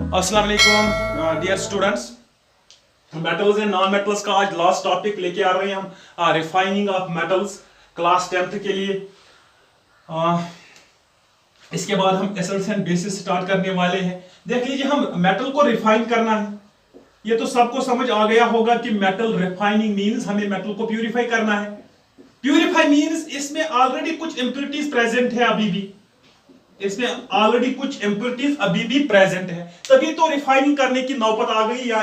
अस्सलाम वालेकुम dear students. Metals and non metals का आज लास्ट टॉपिक लेके आ रहे हैं हम refining of metals class 10th के लिए। इसके बाद हम एसेंस एंड बेसिस स्टार्ट करने वाले हैं। देख लीजिए, हम मेटल को रिफाइन करना है, ये तो सबको समझ आ गया होगा कि मेटल रिफाइनिंग मींस हमें मेटल को प्यूरिफाई करना है। प्यूरिफाई मींस इसमें ऑलरेडी कुछ इंप्योरिटीज प्रेजेंट है, अभी भी इसमें ऑलरेडी कुछ इंप्योरिटीज अभी भी प्रेजेंट है, तभी तो रिफाइनिंग करने की नौबत आ गई या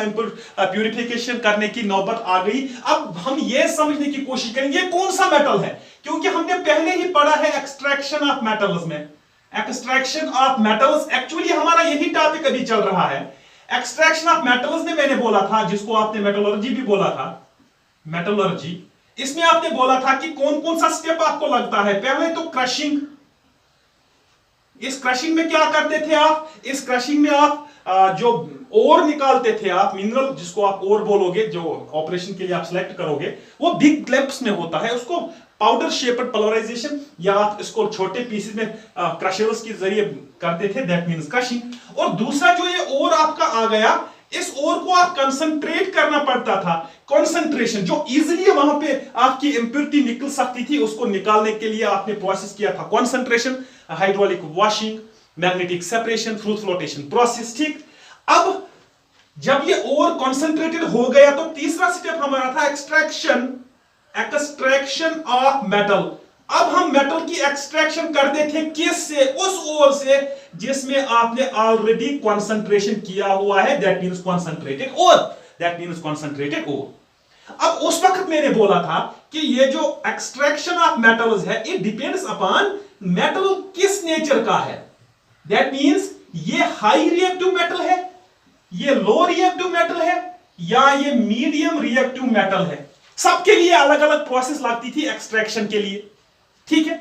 प्यूरिफिकेशन करने की नौबत आ गई। अब हम ये समझने की कोशिश करेंगे कौन सा मेटल है, क्योंकि हमने पहले ही पढ़ा है एक्सट्रैक्शन ऑफ मेटल्स में। एक्सट्रैक्शन ऑफ मेटल्स एक्चुअली हमारा यही टॉपिक अभी चल रहा है। एक्सट्रैक्शन ऑफ मेटल्स में मैंने बोला था, जिसको आपने मेटलर्जी भी बोला था, मेटलर्जी, इसमें आपने बोला था कि कौन कौन सा स्टेप आपको लगता है। पहले तो क्रशिंग। इस क्रशिंग में क्या करते थे आप? इस क्रशिंग में आप जो ओर निकालते थे, आप मिनरल जिसको आप ओर बोलोगे, जो ऑपरेशन के लिए आप सिलेक्ट करोगे, वो बिग क्लैंप्स में होता है, उसको पाउडर शेप्ड पोलराइजेशन, या आप इसको छोटे पीसेस में क्रशर्स के जरिए करते थे, दैट मींस क्रशिंग। और दूसरा जो ये ओर आपका आ गया, इस ओर को आप कंसंट्रेट करना पड़ता था। कंसंट्रेशन, जो इजीली वहां पे आपकी इंप्योरिटी निकल सकती थी, उसको निकालने के लिए आपने प्रोसेस किया था concentration, hydraulic washing, magnetic separation, fluid flotation process. ठीक, अब जब ये ओर कंसंट्रेटेड हो गया तो तीसरा स्टेप हमारा था एक्सट्रैक्शन, एक्सट्रैक्शन ऑफ मेटल। अब हम मेटल की एक्सट्रैक्शन करते थे किस से? उस ओर से जिसमें आपने ऑलरेडी कंसंट्रेशन किया हुआ है, that means concentrated ore, that means concentrated ore. अब उस वक्त मैंने बोला था कि ये जो एक्सट्रैक्शन ऑफ मेटल्स है, इट डिपेंड्स अपॉन मेटल किस नेचर का है। दैट मींस ये हाई रिएक्टिव मेटल है, ये लो रिएक्टिव मेटल है, या ये मीडियम रिएक्टिव मेटल है। सबके लिए अलग अलग प्रोसेस लगती थी एक्सट्रैक्शन के लिए। ठीक है,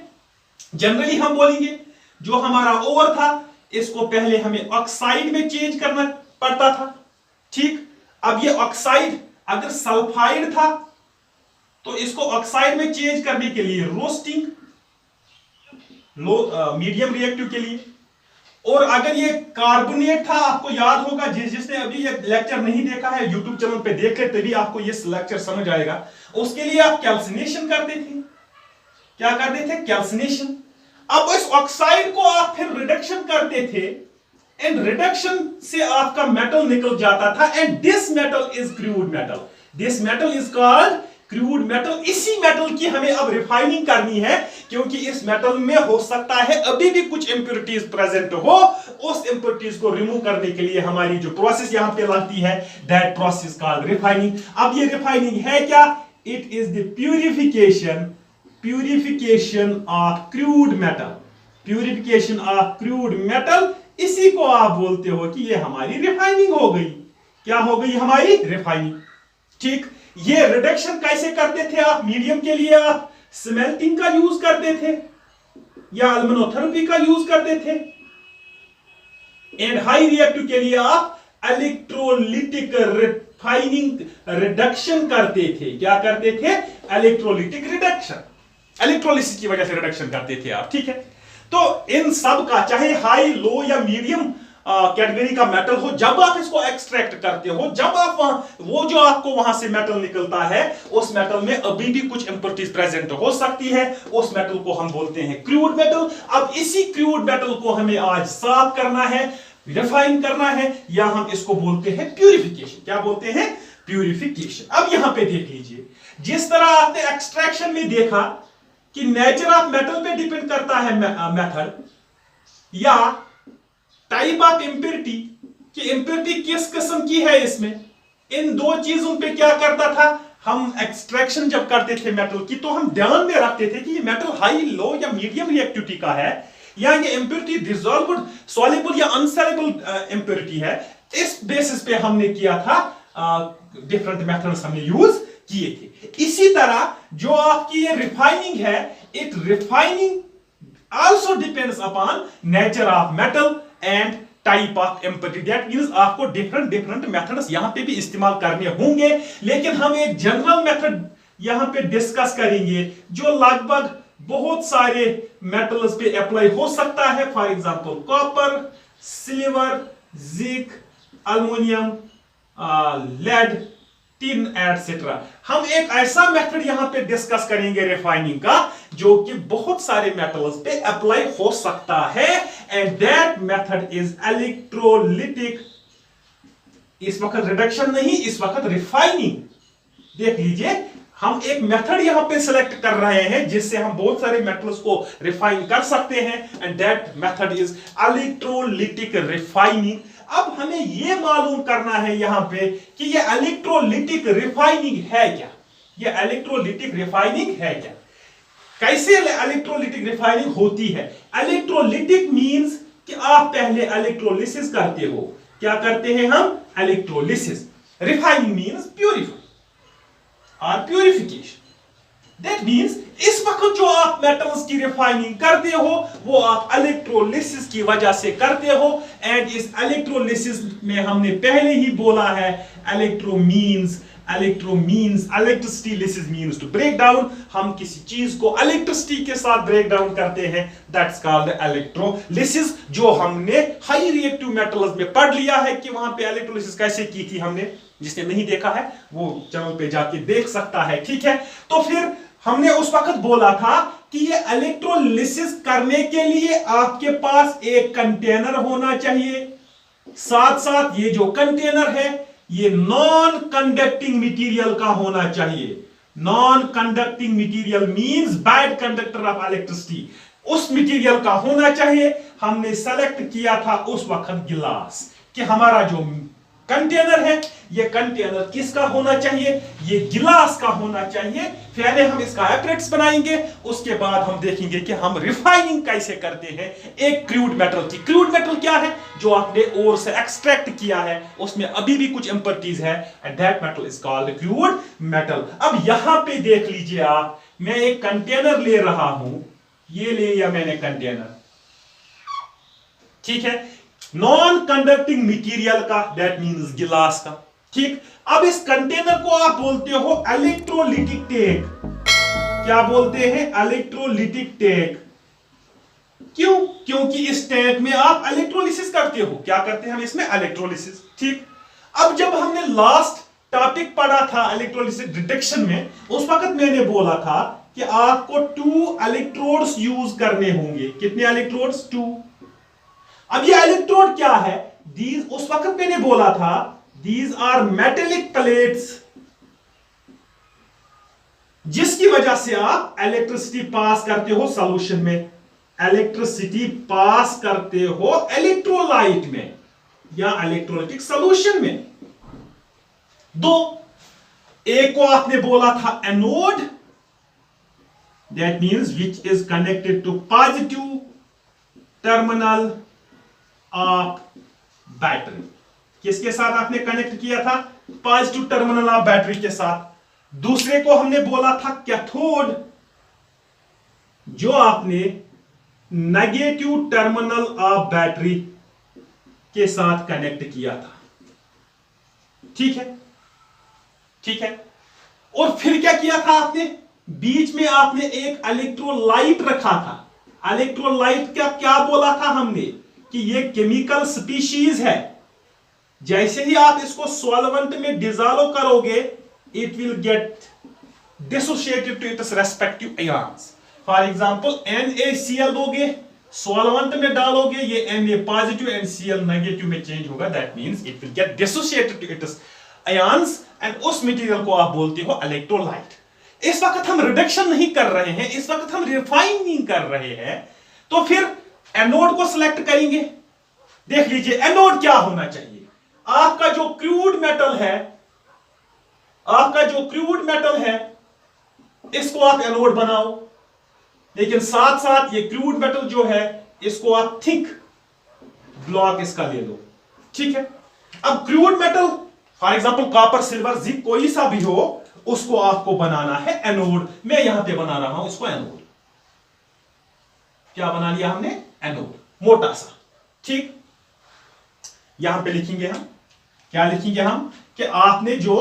जनरली हम बोलेंगे जो हमारा ओर था, इसको पहले हमें ऑक्साइड में चेंज करना पड़ता था। ठीक, अब ये ऑक्साइड अगर सल्फाइड था तो इसको ऑक्साइड में चेंज करने के लिए रोस्टिंग, मीडियम रिएक्टिव के लिए। और अगर ये कार्बोनेट था, आपको याद होगा, जिसने अभी ये लेक्चर नहीं देखा है यूट्यूब चैनल पे देख ले, तभी आपको ये लेक्चर समझ आएगा। उसके लिए आप कैल्सिनेशन करते थे। क्या करते थे? कैल्सिनेशन। अब इस ऑक्साइड को आप फिर रिडक्शन करते थे, एंड रिडक्शन से आपका मेटल निकल जाता था, and this metal is crude metal. This metal is called crude metal. इसी मेटल की हमें अब रिफाइनिंग करनी है, क्योंकि इस मेटल में हो सकता है अभी भी कुछ इंप्योरिटीज प्रेजेंट हो। उस इंप्योरिटीज को रिमूव करने के लिए हमारी जो प्रोसेस यहां पे लगती है, दैट प्रोसेस कॉल्ड रिफाइनिंग। अब ये रिफाइनिंग है क्या? It is the purification of crude metal. Purification of crude metal, इसी को आप बोलते हो कि ये हमारी रिफाइनिंग हो गई। क्या हो गई? हमारी रिफाइनिंग। ठीक, ये रिडक्शन कैसे करते थे आप? मीडियम के लिए आप स्मेल्टिंग का यूज करते थे या अल्मनोथेरेपी का यूज करते थे, एंड हाई रिएक्टिव के लिए आप इलेक्ट्रोलिटिक रिफाइनिंग रिडक्शन करते थे। क्या करते थे? इलेक्ट्रोलिटिक रिडक्शन, इलेक्ट्रोलिसिस की वजह से रिडक्शन करते थे आप। ठीक है, तो इन सब का, चाहे हाई, लो या मीडियम कैटेगरी का मेटल हो, जब आप इसको एक्सट्रैक्ट करते हो, जब आप वो जो आपको वहां से मेटल निकलता है, उस मेटल में अभी भी कुछ इंप्योरिटीज प्रेजेंट हो सकती है, उस मेटल को हम बोलते हैं क्रूड मेटल। अब इसी क्रूड मेटल को हमें आज साफ करना है, रिफाइन करना है, या हम इसको बोलते हैं प्यूरिफिकेशन। क्या बोलते हैं? प्यूरिफिकेशन। अब यहां पे देख लीजिए, जिस तरह आपने एक्सट्रैक्शन में देखा कि नेचर ऑफ मेटल पे डिपेंड करता है मेथड, या टाइप ऑफ इंप्योरिटी, कि इंप्योरिटी किस किस्म की है इसमें, इन दो चीजों पे क्या करता था, हम एक्सट्रैक्शन जब करते थे मेटल की, तो हम ध्यान में रखते थे कि ये मेटल हाई, लो या मीडियम रिएक्टिविटी का है, या ये इंप्योरिटी डिसॉल्वड, सॉल्युबल या अनसॉल्युबल इंप्योरिटी है। इस बेसिस पे हमने किया था, डिफरेंट मेथड्स हमने यूज किए थे। इसी तरह जो आपकी ये रिफाइनिंग है, it refining also depends upon nature of metal and type of impurity. That means आपको डिफरेंट मेथड्स यहां पे भी इस्तेमाल करने होंगे, लेकिन हम एक जनरल मेथड यहां पे डिस्कस करेंगे जो लगभग बहुत सारे मेटल्स पे अप्लाई हो सकता है। For example copper, silver, zinc, aluminium, lead, tin etcetera. हम एक ऐसा मेथड यहां पे डिस्कस करेंगे रिफाइनिंग का जो कि बहुत सारे मेटल्स पे अप्लाई हो सकता है, and that method is electrolytic. इस वक्त रिडक्शन नहीं, इस वक्त रिफाइनिंग। देख लीजिए, हम एक मेथड यहां पे सिलेक्ट कर रहे हैं जिससे हम बहुत सारे मेटल्स को रिफाइन कर सकते हैं, and that method is electrolytic refining. अब हमें यह मालूम करना है यहां पे कि ये इलेक्ट्रोलिटिक रिफाइनिंग है क्या, ये इलेक्ट्रोलिटिक रिफाइनिंग है क्या, कैसे इलेक्ट्रोलिटिक रिफाइनिंग होती है। इलेक्ट्रोलिटिक मींस कि आप पहले इलेक्ट्रोलिसिस करते हो। क्या करते हैं हम? इलेक्ट्रोलिसिस। रिफाइनिंग मींस प्यूरिफाई और प्यूरिफिकेशन। दैट मींस इस वक्त जो आप मेटल्स की रिफाइनिंग करते हो वो आप इलेक्ट्रोलिसिस की वजह से करते हो, एंड इस इलेक्ट्रोलिसिस में हमने पहले ही बोला है electrolysis means to break down. हम किसी चीज को इलेक्ट्रिसिटी के साथ ब्रेक डाउन करते हैं, दैट्स कॉल्ड इलेक्ट्रोलिसिस, जो हमने हाई रिएक्टिव मेटल्स में पढ़ लिया है कि वहां पे इलेक्ट्रोलिसिस कैसे की थी हमने। जिसने नहीं देखा है वो चैनल पे जाके देख सकता है, ठीक है। तो फिर हमने उस वक्त बोला था कि ये इलेक्ट्रोलिसिस करने के लिए आपके पास एक कंटेनर होना चाहिए, साथ साथ ये जो कंटेनर है ये नॉन कंडक्टिंग मटेरियल का होना चाहिए। Non conducting material means bad conductor of electricity, उस मटेरियल का होना चाहिए। हमने सेलेक्ट किया था उस वक्त गिलास कि हमारा जो कंटेनर है ये कंटेनर किसका होना चाहिए, ये गिलास का होना चाहिए। पहले हम इसका एपरेट्स बनाएंगे, उसके बाद हम देखेंगे कि हम रिफाइनिंग कैसे करते हैं एक क्रूड मेटल की। क्रूड मेटल क्या है? जो आपने ओर से एक्सट्रैक्ट किया है, उसमें अभी भी कुछ इंप्योरिटीज है, and that metal is called crude metal. अब यहां पे देख लीजिए आप, मैं एक कंटेनर ले रहा हूं, ये ले लिया मैंने कंटेनर, ठीक है, नॉन कंडक्टिंग मटेरियल का, दैट मींस गिलास का, ठीक। अब इस कंटेनर को आप बोलते हो इलेक्ट्रोलिटिक टैंक। क्या बोलते हैं? Electrolytic tank. क्यों? क्योंकि इस टैंक में आप इलेक्ट्रोलिसिस करते हो। क्या करते हैं हम इसमें? इलेक्ट्रोलिसिस, ठीक। अब जब हमने लास्ट टॉपिक पढ़ा था इलेक्ट्रोलिसिस डिटेक्शन में, उस वक्त मैंने बोला था कि आपको 2 इलेक्ट्रोड्स यूज करने होंगे। कितने इलेक्ट्रोड्स? 2। अब ये इलेक्ट्रोड क्या है? दीज, उस वक्त मैंने बोला था दीज आर मेटेलिक प्लेट्स, जिसकी वजह से आप इलेक्ट्रिसिटी पास करते हो सॉल्यूशन में, इलेक्ट्रिसिटी पास करते हो इलेक्ट्रोलाइट में या इलेक्ट्रोलाइटिक सॉल्यूशन में। दो, एक को आपने बोला था anode, that means which is connected to positive terminal of battery. किसके साथ आपने कनेक्ट किया था? पॉजिटिव टर्मिनल ऑफ बैटरी के साथ। दूसरे को हमने बोला था कैथोड, जो आपने नेगेटिव टर्मिनल ऑफ बैटरी के साथ कनेक्ट किया था, ठीक है, ठीक है। और फिर क्या किया था आपने? बीच में आपने एक इलेक्ट्रोलाइट रखा था। इलेक्ट्रोलाइट का क्या बोला था हमने? कि ये केमिकल स्पीशीज है, जैसे ही आप इसको सॉल्वेंट में डिसॉल्व करोगे it will get dissociated to its respective ions. For example NaCl दोगे, सॉल्वेंट में डालोगे, ये Na positive and Cl negative में चेंज होगा, that means it will get dissociated to its ions, and उस मटेरियल को आप बोलते हो इलेक्ट्रोलाइट। इस वक्त हम रिडक्शन नहीं कर रहे हैं, इस वक्त हम रिफाइनिंग कर रहे हैं। तो फिर एनोड को सिलेक्ट करेंगे। देख लीजिए एनोड क्या होना चाहिए। आपका जो क्रूड मेटल है, आपका जो क्रूड मेटल है, इसको आप एनोड बनाओ, लेकिन साथ साथ ये क्रूड मेटल जो है इसको आप थिक ब्लॉक इसका ले लो, ठीक है। अब crude metal for example copper, silver, zinc कोई सा भी हो, उसको आपको बनाना है एनोड। मैं यहां पे बना रहा हूं इसको एनोड। क्या बना लिया हमने? एनोड, मोटा सा, ठीक। यहां पे लिखेंगे हम, क्या लिखेंगे हम? कि आपने जो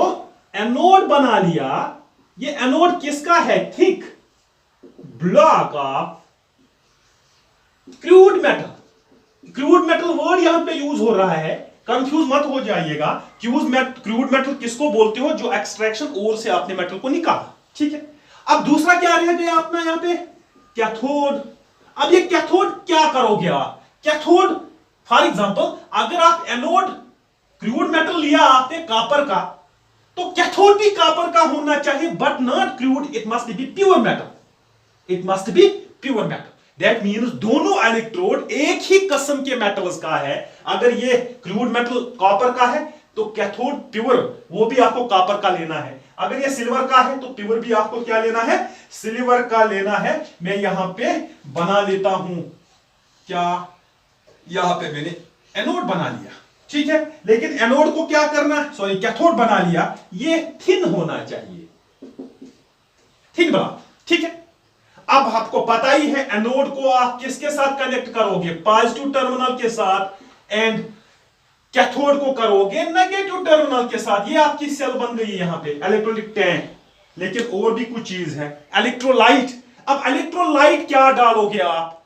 एनोड बना लिया, ये एनोड किसका है? Thick block of crude metal. Crude metal word यहां पे यूज हो रहा है कंफ्यूज मत हो जाइएगा। क्रूड मेटल किसको बोलते हो? जो एक्सट्रैक्शन ओर से आपने मेटल को निकाला, ठीक है। अब दूसरा क्या रह गया अपना यहां पे? कैथोड। अब ये कैथोड क्या करोगे आप? कैथोड फॉर एग्जांपल अगर आप एनोड क्रूड मेटल लिया आपने कॉपर का, तो कैथोड भी कॉपर का होना चाहिए, but not crude, it must be pure metal. It must be pure metal. That means दोनों इलेक्ट्रोड एक ही किस्म के मेटल्स का है। अगर ये क्रूड मेटल कॉपर का है तो कैथोड प्योर, वो भी आपको कॉपर का लेना है। अगर ये सिल्वर का है तो प्योर भी आपको क्या लेना है? सिल्वर का लेना है। मैं यहां पे बना लेता हूं, क्या यहां पे मैंने एनोड बना लिया, ठीक है। लेकिन एनोड को क्या करना है? सॉरी, कैथोड बना लिया, ये थिन होना चाहिए, थिन बना, ठीक है। अब आपको पता ही है एनोड को आप किसके साथ कनेक्ट करोगे? पॉजिटिव टर्मिनल के साथ, एंड कैथोड को करोगे नेगेटिव टर्मिनल के साथ। ये आपकी सेल बन गई है यहां पे, इलेक्ट्रोलाइट टैंक। लेकिन और भी कुछ चीज है, इलेक्ट्रोलाइट। अब इलेक्ट्रोलाइट क्या डालोगे आप?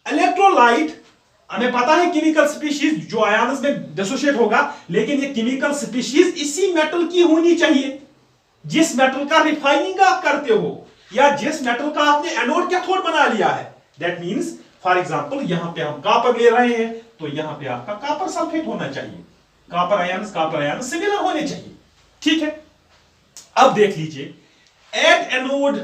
इलेक्ट्रोलाइट हमें पता है केमिकल स्पीशीज जो आयन्स में डिसोशिएट होगा, लेकिन ये केमिकल स्पीशीज इसी मेटल की होनी चाहिए जिस मेटल का रिफाइनिंग आप करते हो, या जिस मेटल का आपने एनोड कैथोड बना लिया है। दैट मींस फॉर एग्जांपल यहां पे हम कॉपर ले रहे हैं, तो यहां पे आपका कॉपर सल्फेट होना चाहिए, कॉपर आयन्स सिमिलर होने चाहिए, ठीक है। अब देख लीजिए एट एनोड,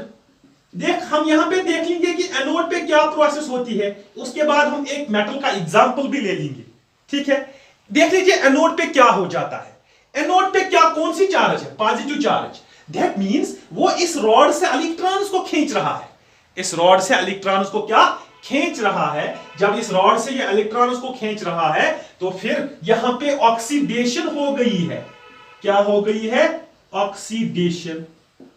हम यहां पे देख लेंगे कि एनोड पे क्या प्रोसेस होती है, उसके बाद हम एक मेटल का एग्जांपल भी ले लेंगे, ठीक है। देख लीजिए एनोड पे क्या हो जाता है। एनोड पे क्या, कौन सी चार्ज है? Positive charge. दैट मींस वो इस रॉड से इलेक्ट्रॉन्स को खींच रहा है, इस रॉड से इलेक्ट्रॉन्स को क्या खींच रहा है। जब इस रॉड से ये इलेक्ट्रॉन्स को खींच रहा है तो फिर यहां पे ऑक्सीडेशन हो गई है। क्या हो गई है? ऑक्सीडेशन।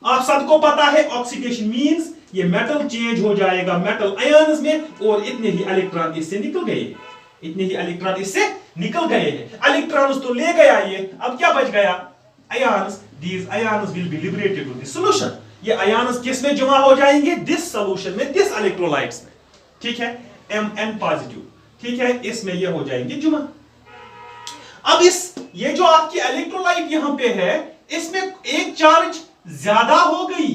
आप सबको पता है ऑक्सीडेशन मींस ये मेटल चेंज हो जाएगा मेटल आयन्स में, और इतने ही इलेक्ट्रॉन इससे निकल गए, इतने ही इलेक्ट्रॉन इससे निकल गए हैं। इलेक्ट्रॉन्स तो ले गया ये, अब क्या बच गया? Ions. These ions will be liberated to the solution. ये आयन्स किस में जमा हो जाएंगे? दिस सॉल्यूशन में, दिस इलेक्ट्रोलाइट्स में, ठीक है। Mn पॉजिटिव, ठीक है, इसमें ये हो जाएंगे जमा। अब ये जो आपकी इलेक्ट्रोलाइट यहां पे है, इसमें एक चार्ज ज्यादा हो गई।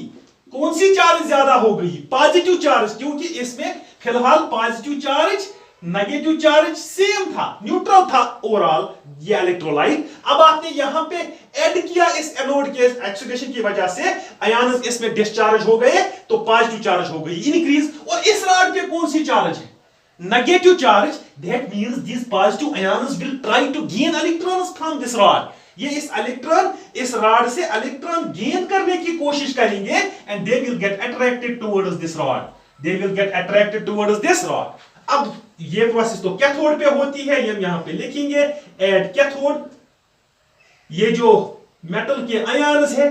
कौन सी चार्ज ज्यादा हो गई? पॉजिटिव चार्ज, क्योंकि इसमें फिलहाल positive charge negative charge same था, न्यूट्रल था ओवरऑल ये इलेक्ट्रोलाइट। अब आपने यहां पे ऐड किया इस एनोड के ऑक्सीडेशन की वजह से आयन्स इसमें डिस्चार्ज हो गए, तो पॉजिटिव चार्ज हो गई इंक्रीज। और इस रॉड पे कौन सी चार्ज है? Negative charge. That means this positive ions will try to gain electrons from this rod. ये इस रॉड से इलेक्ट्रॉन गेन करने की कोशिश करेंगे, and they will get attracted towards this rod, they will get attracted towards this rod. अब ये process तो कैथोड पे होती है, ये हम यहां पे लिखेंगे एट कैथोड। ये जो मेटल के आयन्स है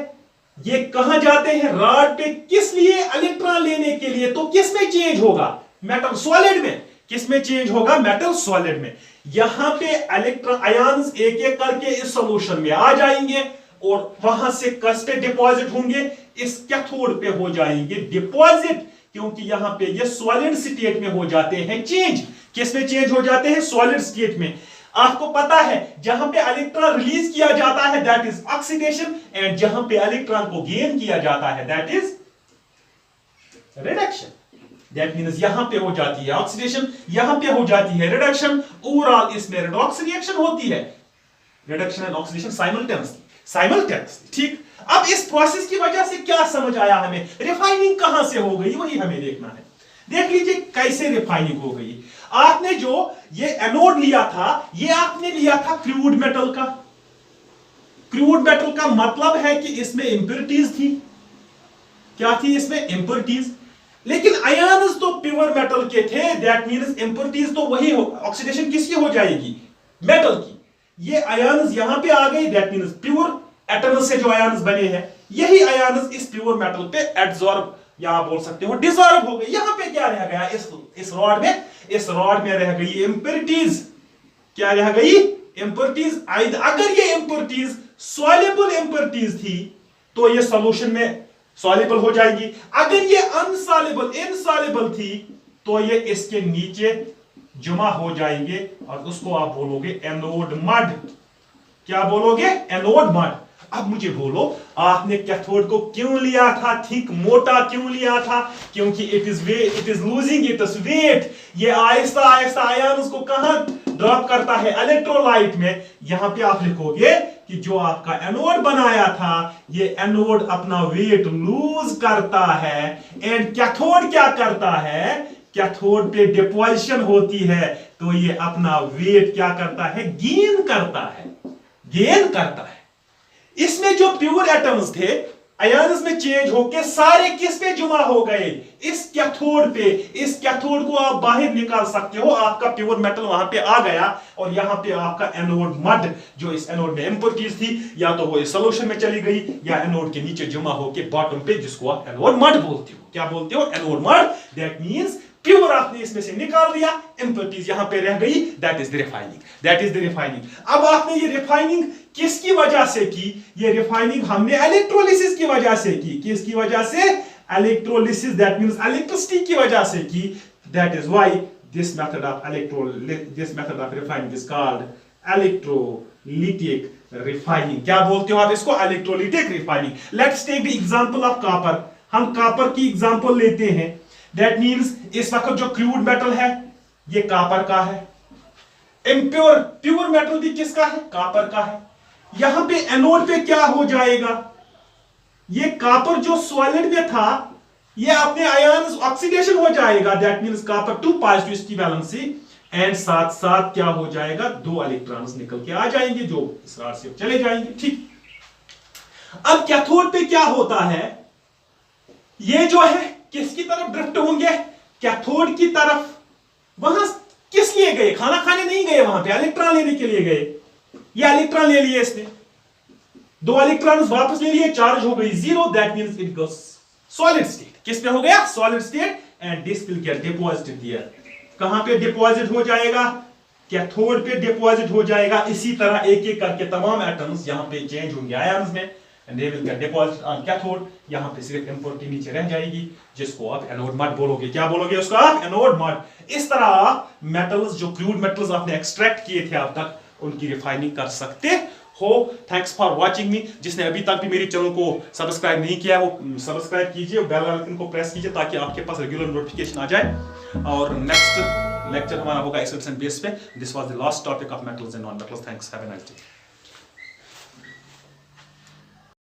ये कहां जाते हैं? रॉड पे। किस लिए? इलेक्ट्रॉन लेने के लिए। तो किस में चेंज होगा? मेटल सॉलिड में। किस में चेंज होगा? मेटल सॉलिड में। यहां पे इलेक्ट्रॉन आयन्स एक एक करके इस सॉल्यूशन में आ जाएंगे, और वहां से कस पे डिपॉजिट होंगे? इस कैथोड पे हो जाएंगे डिपॉजिट, क्योंकि यहां पे ये सॉलिड स्टेट में हो जाते हैं चेंज। किस में चेंज हो जाते हैं? सॉलिड स्टेट में। आपको पता है जहां पे इलेक्ट्रॉन रिलीज किया जाता है दैट इज ऑक्सीडेशन, एंड जहां पे इलेक्ट्रॉन को गेन किया जाता है that is reduction. That means यहां पे हो जाती है ऑक्सीडेशन, यहां पे हो जाती है रिडक्शन। ओवरऑल इसमें रिडॉक्स रिएक्शन होती है, रिडक्शन एंड ऑक्सीडेशन साइमल्टेनियसली, ठीक। अब इस प्रोसेस की वजह से क्या समझ आया हमें? रिफाइनिंग कहां से हो गई, वही हमें देखना है। देख लीजिए कैसे रिफाइनिंग हो गई। आपने जो ये एनोड लिया था, ये आपने लिया था क्रूड मेटल का। क्रूड मेटल का मतलब है कि इसमें इंप्योरिटीज थी। क्या थी इसमें? इंप्योरिटीज। लेकिन आयन्स तो प्योर मेटल के थे, दैट मींस इंप्योरिटीज तो वही हो, ऑक्सीडेशन किसकी हो जाएगी? मेटल की। ये आयन्स यहां पे आ गए, दैट मींस प्योर एटम्स से जो आयन्स बने हैं, यही आयन्स इस प्योर मेटल पे एब्जॉर्ब, यहां बोल सकते हो डिसॉल्व हो गए। यहां पे क्या रह गया? इस रॉड में रह गई इंप्योरिटीज। क्या रह गई? इंप्योरिटीज। अगर ये इंप्योरिटीज सॉल्युबल इंप्योरिटीज थी तो ये सॉल्यूशन में सॉल्युबल हो जाएगी। अगर ये अनसॉल्युबल इनसॉल्युबल थी तो ये इसके नीचे जमा हो जाएंगे, और उसको आप बोलोगे एनोड मड। क्या बोलोगे? Anode mud. अब मुझे बोलो, आपने कैथोड को क्यों लिया था थिक, मोटा क्यों लिया था? क्योंकि it is losing its weight. ये आहिस्ता आहिस्ता आयन्स को कहां ड्रॉप करता है? इलेक्ट्रोलाइट में। यहां पे आप लिखोगे कि जो आपका एनोड बनाया था, ये एनोड अपना वेट लूज करता है, एंड कैथोड क्या करता है? कैथोड पे डिपोजिशन होती है, तो ये अपना वेट क्या करता है? गेन करता है, गेन करता है। इसमें जो प्योर एटम्स थे, आयन्स में चेंज होके सारे किस पे जुमा हो गए? इस कैथोड पे। इस कैथोड को आप बाहर निकाल सकते हो, आपका प्योर मेटल वहां पे आ गया, और यहां पे आपका एनोड मड, जो इस एनोड में इंप्योरिटीज थी, या तो वो इस सॉल्यूशन में चली गई, या एनोड के नीचे जुमा होके बॉटम पे, जिसको आप एनोड मड बोलते हो। क्या बोलते हो? Anode mud. That means pure आपने इसमें से निकाल दिया, इंप्योरिटीज यहां पे रह गई, that is the refining, that is the refining. अब आपने ये रिफाइनिंग किसकी वजह से की? ये रिफाइनिंग हमने इलेक्ट्रोलिसिस की वजह से की। किसकी वजह से? इलेक्ट्रोलिसिस, दैट मींस इलेक्ट्रिसिटी की वजह से की। That is why this method of refining is called electrolytic refining. क्या बोलते हो आप इसको? Electrolytic refining. Let's take the example of copper. हम कॉपर की एग्जांपल लेते हैं। दैट मींस इस वक्त जो क्रूड मेटल है, ये कॉपर का है। इम्प्योर प्योर मेटल भी किसका है? कॉपर का है। यहां पे एनोड पे क्या हो जाएगा? ये कॉपर जो सॉलिड में था, ये अपने आयन्स ऑक्सीडेशन हो जाएगा। दैट मींस कॉपर 2 पॉजिटिव इसकी वैलेंसी, एंड साथ साथ क्या हो जाएगा? 2 इलेक्ट्रॉन्स निकल के आ जाएंगे, जो इस राड से चले जाएंगे। ठीक। अब कैथोड पे क्या होता है? ये जो है किसकी तरफ ड्रिफ्ट होंगे? कैथोड की तरफ। वहां किस लिए गए? खाना खाने नहीं गए, वहां पे इलेक्ट्रॉन लेने के लिए गए। ये इलेक्ट्रॉन ले लिए इसने, 2 इलेक्ट्रॉन वापस ले लिए, चार्ज हो गई 0। That means it goes solid state. किस पे हो गया? Solid state, and this will get deposited here. कहां पे डिपॉजिट हो जाएगा? कैथोड पे डिपॉजिट हो जाएगा। इसी तरह एक एक करके तमाम एटम्स यहां पे चेंज होंगे आयन्स में, and they will get deposited on cathode. यहां पे सिर्फ इंप्योरिटी नीचे रह जाएगी, जिसको आप एनोड मड बोलोगे। क्या बोलोगे उसका आप? Anode mud. इस तरह मेटल्स, जो क्रूड मेटल्स आपने एक्सट्रैक्ट किए थे अब तक, उनकी रिफाइनिंग कर सकते हो। Thanks for watching me. जिसने अभी तक भी मेरे चैनल को सब्सक्राइब नहीं किया, वो सब्सक्राइब कीजिए, बेल आइकन को प्रेस कीजिए, ताकि आपके पास रेगुलर नोटिफिकेशन आ जाए। और नेक्स्ट लेक्चर हमारा होगा एसिड्स एंड बेस पे। This was the last topic of metals and non metals. Thanks, have a nice day.